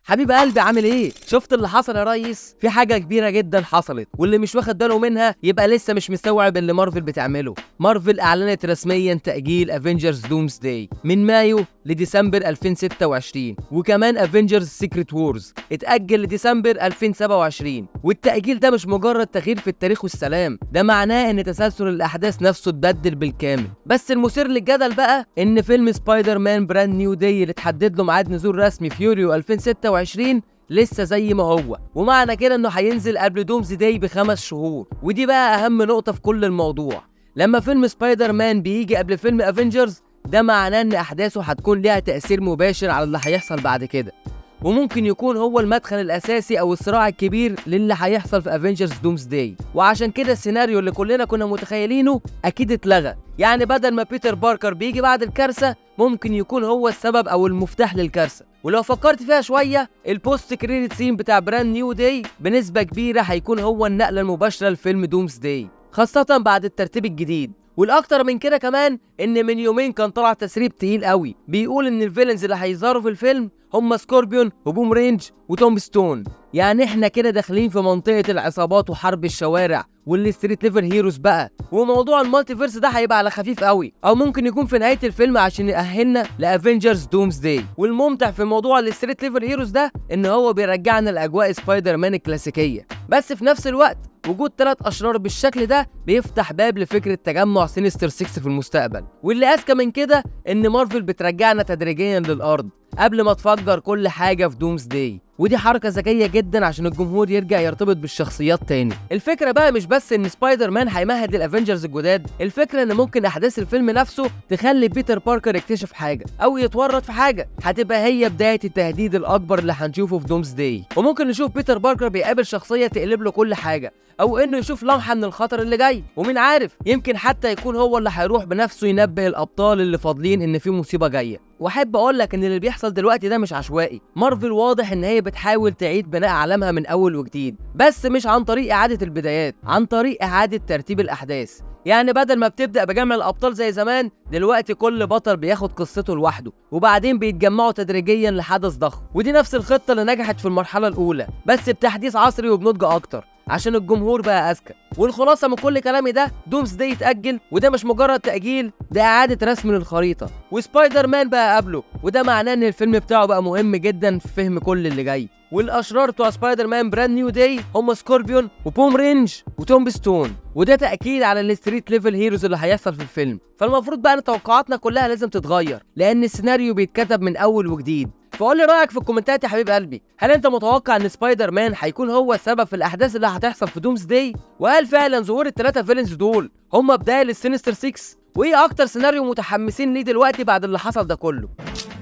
حبيب قلبي عامل ايه؟ شفت اللي حصل يا ريس؟ في حاجة كبيرة جدا حصلت، واللي مش واخد باله منها يبقى لسه مش مستوعب اللي مارفل بتعمله. مارفل اعلنت رسميا تأجيل افنجرز دومز داي من مايو لديسمبر 2026، وكمان افنجرز سيكريت وورز اتأجل لديسمبر 2027. والتأجيل ده مش مجرد تغيير في التاريخ والسلام، ده معناه ان تسلسل الاحداث نفسه اتبدل بالكامل. بس المثير للجدل بقى ان فيلم سبايدر مان براند نيو داي اللي اتحدد له ميعاد نزول رسمي في يوليو 2026 لسه زي ما هو، ومعنى كده انه هينزل قبل دومز داي ب5 شهور. ودي بقى اهم نقطة في كل الموضوع. لما فيلم سبايدر مان بيجي قبل فيلم افنجرز، ده معناه ان احداثه هتكون ليها تأثير مباشر على اللي هيحصل بعد كده، وممكن يكون هو المدخل الاساسي او الصراع الكبير للي هيحصل في افنجرز دومز داي. وعشان كده السيناريو اللي كلنا كنا متخيلينه اكيد اتلغى. يعني بدل ما بيتر باركر بيجي بعد الكارثة، ممكن يكون هو السبب او المفتاح للكارثة. ولو فكرت فيها شوية، البوست كريدت سين بتاع براند نيو داي بنسبة كبيرة هيكون هو النقلة المباشرة لفيلم دومز داي، خاصة بعد الترتيب الجديد. والاكتر من كده كمان ان من يومين كان طلع تسريب تقيل قوي بيقول ان الفيلنز اللي هيظهروا في الفيلم هم سكوربيون وبوم رينج وتوم ستون. يعني احنا كده داخلين في منطقة العصابات وحرب الشوارع والستريت ليفل هيروز بقى. وموضوع المالتيفيرس ده هيبقى على خفيف قوي، او ممكن يكون في نهاية الفيلم عشان يأهلنا لافنجرز دومز داي. والممتع في موضوع الستريت ليفل هيروز ده ان هو بيرجعنا لاجواء سبايدر مان الكلاسيكية، بس في نفس الوقت وجود 3 اشرار بالشكل ده بيفتح باب لفكرة تجمع سينستر 6 في المستقبل. واللي اذكى من كده ان مارفل بترجعنا تدريجيا للارض قبل ما تفجر كل حاجة في دومز داي. ودي حركة ذكية جدا عشان الجمهور يرجع يرتبط بالشخصيات تاني. الفكرة بقى مش بس ان سبايدر مان هيمهد للافنجرز الجداد، الفكرة ان ممكن احداث الفيلم نفسه تخلي بيتر باركر يكتشف حاجة او يتورط في حاجة هتبقى هي بداية التهديد الاكبر اللي هنشوفه في دومز داي. وممكن نشوف بيتر باركر بيقابل شخصية تقلب له كل حاجة، او انه يشوف لمحة من الخطر اللي جاي. ومين عارف، يمكن حتى يكون هو اللي هيروح بنفسه ينبه الابطال اللي فاضلين ان في مصيبة جاية. واحب اقول لك ان اللي بيحصل دلوقتي ده مش عشوائي. مارفل واضح ان هي بتحاول تعيد بناء عالمها من اول وجديد، بس مش عن طريق اعادة البدايات، عن طريق اعادة ترتيب الاحداث. يعني بدل ما بتبدأ بجمع الابطال زي زمان، دلوقتي كل بطل بياخد قصته لوحده، وبعدين بيتجمعوا تدريجيا لحدث ضخم. ودي نفس الخطة اللي نجحت في المرحلة الاولى، بس بتحديث عصري وبنضج اكتر عشان الجمهور بقى اذكى. والخلاصه من كل كلامي ده، دومز داي يتاجل، وده مش مجرد تاجيل، ده اعاده رسم للخريطه. وسبايدر مان بقى قبله، وده معناه ان الفيلم بتاعه بقى مهم جدا في فهم كل اللي جاي. والاشرار بتوع سبايدر مان براند نيو داي هم سكوربيون وبوم رينج وتوم ستون، وده تاكيد على الستريت ليفل هيروز اللي هيحصل في الفيلم. فالمفروض بقى ان توقعاتنا كلها لازم تتغير، لان السيناريو بيتكتب من اول وجديد. فقول لي رايك في الكومنتات يا حبيب قلبي. هل انت متوقع ان سبايدر مان هيكون هو السبب في الاحداث اللي هتحصل في دومز داي؟ وهل فعلا ظهور ال3 فيلنز دول هم بدايه للسينستر 6؟ وايه اكتر سيناريو متحمسين ليه دلوقتي بعد اللي حصل ده كله؟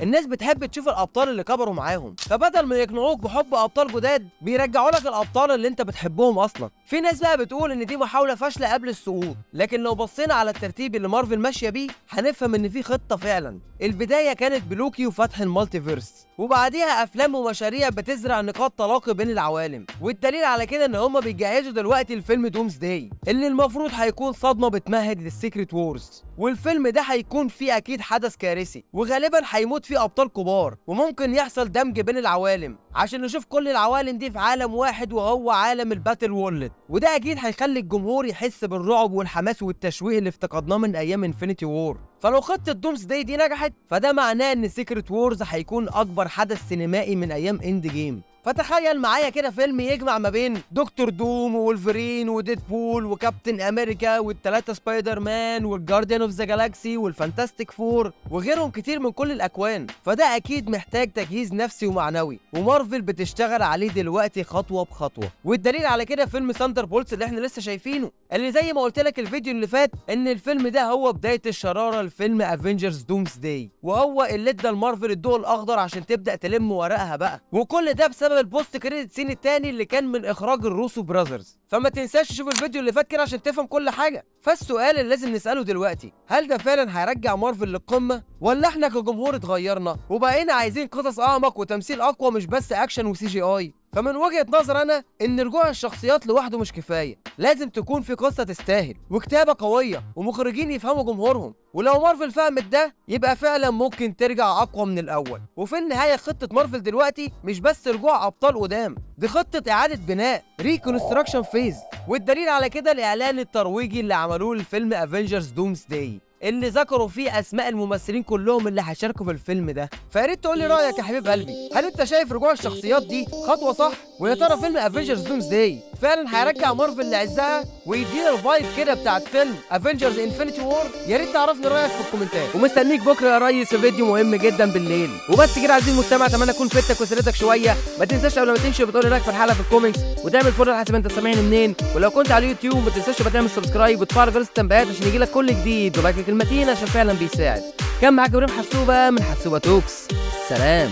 الناس بتحب تشوف الابطال اللي كبروا معاهم، فبدل ما يقنعوك بحب ابطال جداد بيرجعوا لك الابطال اللي انت بتحبهم اصلا. في ناس بقى بتقول ان دي محاوله فاشله قبل السقوط، لكن لو بصينا على الترتيب اللي مارفل ماشيه بيه هنفهم ان في خطه فعلا. البدايه كانت بلوكي وفتح المالتيفيرس، وبعديها افلام ومشاريع بتزرع نقاط تلاقي بين العوالم. والدليل على كده ان هم بيجهزوا دلوقتي الفيلم دومز داي اللي المفروض هيكون صدمه بتمهد للسيكريت وورز. والفيلم ده هيكون فيه اكيد حدث كارثي، وغالبا هيموت فيه ابطال كبار، وممكن يحصل دمج بين العوالم عشان نشوف كل العوالم دي في عالم واحد وهو عالم الباتل وورلد. وده اكيد هيخلي الجمهور يحس بالرعب والحماس والتشويق اللي افتقدناه من ايام انفينيتي وور. فلو خطة دومز داي دي نجحت، فده معناه ان سيكريت وورز هيكون اكبر حدث سينمائي من ايام اند جيم. فتخيل معايا كده فيلم يجمع ما بين دكتور دوم وولفرين وديدبول وكابتن امريكا والثلاثه سبايدر مان والجارديان اوف ذا جالاكسي والفانتاستيك فور وغيرهم كتير من كل الاكوان. فده اكيد محتاج تجهيز نفسي ومعنوي، ومارفل بتشتغل عليه دلوقتي خطوه بخطوه. والدليل على كده فيلم ثاندر بولتس اللي احنا لسه شايفينه، اللي زي ما قلت لك الفيديو اللي فات ان الفيلم ده هو بدايه الشراره لفيلم افنجرز دومز داي، وهو اللي ادى لمارفل الضوء الاخضر عشان تبدا تلم ورقها بقى. وكل ده بسبب البوست كريدت سين التاني اللي كان من اخراج الروسو براذرز. فما تنساش تشوف الفيديو اللي فات كده عشان تفهم كل حاجه. فالسؤال اللي لازم نساله دلوقتي، هل ده فعلا هيرجع مارفل للقمه، ولا احنا كجمهور اتغيرنا وبقينا عايزين قصص اعمق وتمثيل اقوى مش بس اكشن وسي جي اي؟ فمن وجهة نظر انا ان رجوع الشخصيات لوحده مش كفاية، لازم تكون في قصة تستاهل وكتابة قوية ومخرجين يفهموا جمهورهم. ولو مارفل فهمت ده يبقى فعلا ممكن ترجع اقوى من الاول. وفي النهاية خطة مارفل دلوقتي مش بس رجوع ابطال قدام، دي خطة اعادة بناء ريكونستراكشن فيز. والدليل على كده الاعلان الترويجي اللي عملوه لفيلم افنجرز دومز داي، اللي ذكروا فيه اسماء الممثلين كلهم اللي هيشاركوا في الفيلم ده. فيا ريت تقول لي رايك يا حبيب قلبي، هل انت شايف رجوع الشخصيات دي خطوه صح؟ ويا ترى فيلم افنجرز دومز داي فعلا هيرجع مارفل لعزها ويدينا الفايب كده بتاعت فيلم افنجرز انفينيتي وور؟ يا ريت تعرفني رايك في الكومنتات، ومستنيك بكره يا ريس في فيديو مهم جدا بالليل. وبس كده عزيزي المستمع، اتمنى اكون فدتك وسردك شويه. ما تنساش قبل ما تمشي بتقول لي رايك في الحلقه في الكومنتس، وتعمل فولو حسب انت سامعني منين. ولو كنت على اليوتيوب ما تنساش تعمل سبسكرايب وتفعل جرس التنبيهات عشان يجيلك كل جديد، ولايك كلمتين عشان فعلا بيساعد. كان معاك ابراهيم حسوبه من حسوبه توكس. سلام.